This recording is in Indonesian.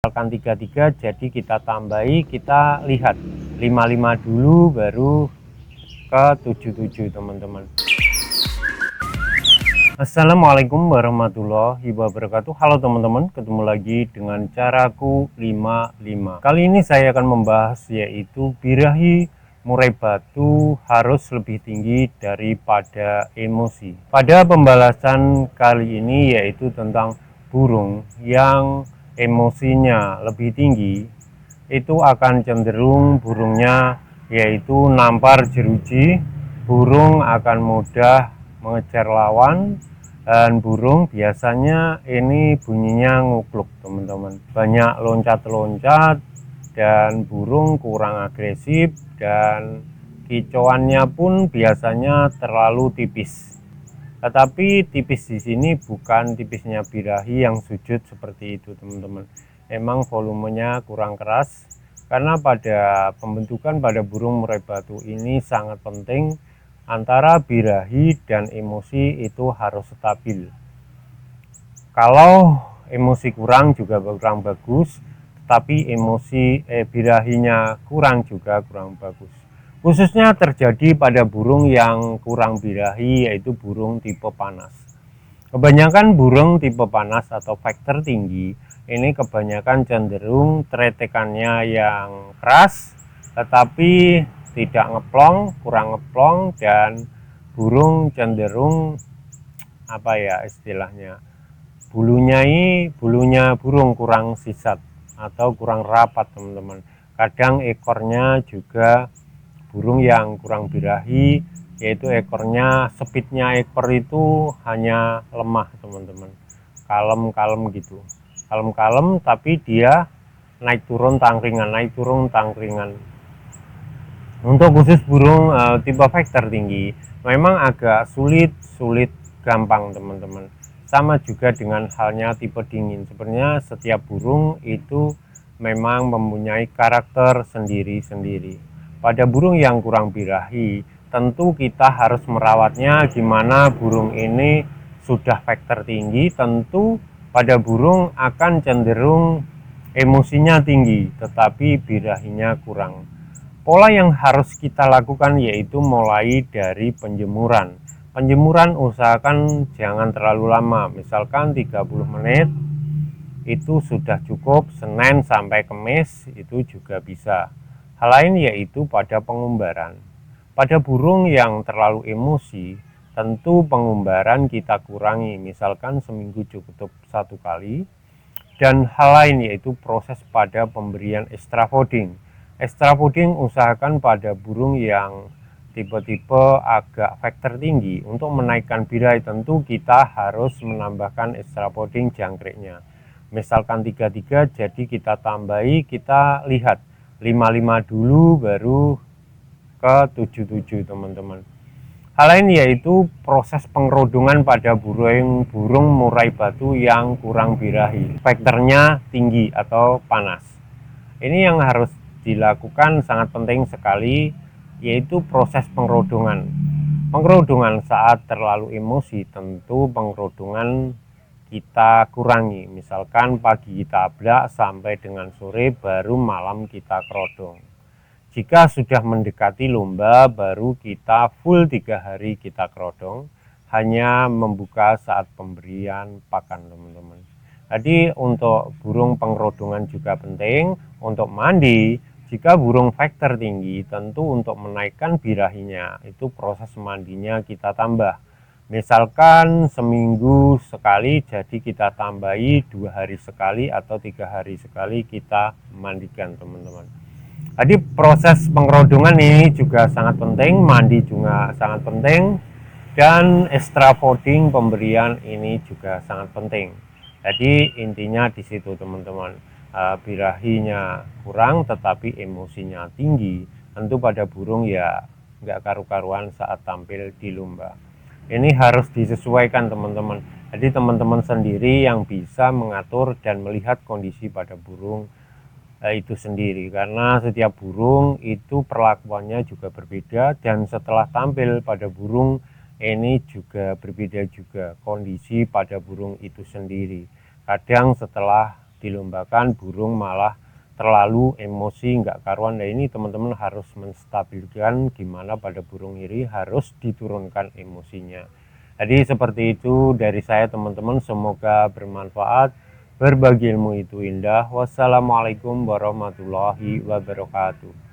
misalkan 33, jadi kita tambahi, kita lihat 55 dulu baru ke 77 teman-teman. Assalamualaikum warahmatullahi wabarakatuh. Halo teman-teman, ketemu lagi dengan caraku 55. Kali ini saya akan membahas yaitu birahi murai batu harus lebih tinggi daripada emosi. Pada pembahasan kali ini yaitu tentang burung yang emosinya lebih tinggi, itu akan cenderung burungnya yaitu nampar jeruji, burung akan mudah mengejar lawan, dan burung biasanya ini bunyinya ngukluk teman-teman, banyak loncat-loncat, dan burung kurang agresif, dan kicauannya pun biasanya terlalu tipis. Tetapi tipis di sini bukan tipisnya birahi yang sujud seperti itu teman-teman. Emang volumenya kurang keras, karena pada pembentukan pada burung murai batu ini sangat penting antara birahi dan emosi itu harus stabil. Kalau emosi kurang juga kurang bagus, tapi emosi birahinya kurang juga kurang bagus. Khususnya terjadi pada burung yang kurang birahi, yaitu burung tipe panas. Kebanyakan burung tipe panas atau vektor tinggi ini kebanyakan cenderung tretekannya yang keras, tetapi tidak ngeplong, kurang ngeplong, dan burung cenderung apa ya istilahnya, bulunya burung kurang sisat atau kurang rapat teman-teman. Kadang ekornya juga burung yang kurang birahi, yaitu ekornya, speednya ekor itu hanya lemah teman-teman, kalem gitu, kalem tapi dia naik turun tangkringan. Untuk khusus burung tipe vektor tinggi memang agak sulit gampang teman-teman. Sama juga dengan halnya tipe dingin. Sebenarnya setiap burung itu memang mempunyai karakter sendiri-sendiri. Pada burung yang kurang birahi, tentu kita harus merawatnya gimana. Burung ini sudah vektor tinggi, tentu pada burung akan cenderung emosinya tinggi, tetapi birahinya kurang. Pola yang harus kita lakukan yaitu mulai dari penjemuran. Penjemuran usahakan jangan terlalu lama, misalkan 30 menit itu sudah cukup. Senin sampai Kamis itu juga bisa. Hal lain yaitu pada pengumbaran. Pada burung yang terlalu emosi, tentu pengumbaran kita kurangi, misalkan seminggu cukup 1 kali. Dan hal lain yaitu proses pada pemberian extra fooding. Extra fooding usahakan pada burung yang tipe-tipe agak vektor tinggi. Untuk menaikkan birahi tentu kita harus menambahkan extra fooding jangkriknya. Misalkan 33, jadi kita tambahi, kita lihat 55 dulu baru ke 77 teman-teman. Hal lain yaitu proses pengerodongan pada burung murai batu yang kurang birahi, vektornya tinggi atau panas. Ini yang harus dilakukan sangat penting sekali, yaitu proses pengerodongan. Pengerodongan saat terlalu emosi, tentu pengerodongan kita kurangi. Misalkan pagi kita ablak sampai dengan sore, baru malam kita kerodong. Jika sudah mendekati lomba, baru kita full 3 hari kita kerodong, hanya membuka saat pemberian pakan teman-teman. Jadi untuk burung pengerodongan juga penting. Untuk mandi, jika burung vektor tinggi, tentu untuk menaikkan birahinya itu proses mandinya kita tambah. Misalkan seminggu sekali, jadi kita tambahi 2 hari sekali atau 3 hari sekali kita mandikan teman-teman. Jadi proses pengerodongan ini juga sangat penting, mandi juga sangat penting, dan extra fooding pemberian ini juga sangat penting. Jadi intinya di situ teman-teman, birahinya kurang tetapi emosinya tinggi, tentu pada burung ya nggak karu-karuan saat tampil di lomba. Ini harus disesuaikan teman-teman. Jadi teman-teman sendiri yang bisa mengatur dan melihat kondisi pada burung itu sendiri, karena setiap burung itu perlakuannya juga berbeda, dan setelah tampil pada burung ini juga berbeda juga kondisi pada burung itu sendiri. Kadang setelah dilombakan, burung malah terlalu emosi nggak karuan. Nah ini teman-teman harus menstabilkan gimana pada burung ini harus diturunkan emosinya. Jadi seperti itu dari saya teman-teman, semoga bermanfaat. Berbagi ilmu itu indah. Wassalamualaikum warahmatullahi wabarakatuh.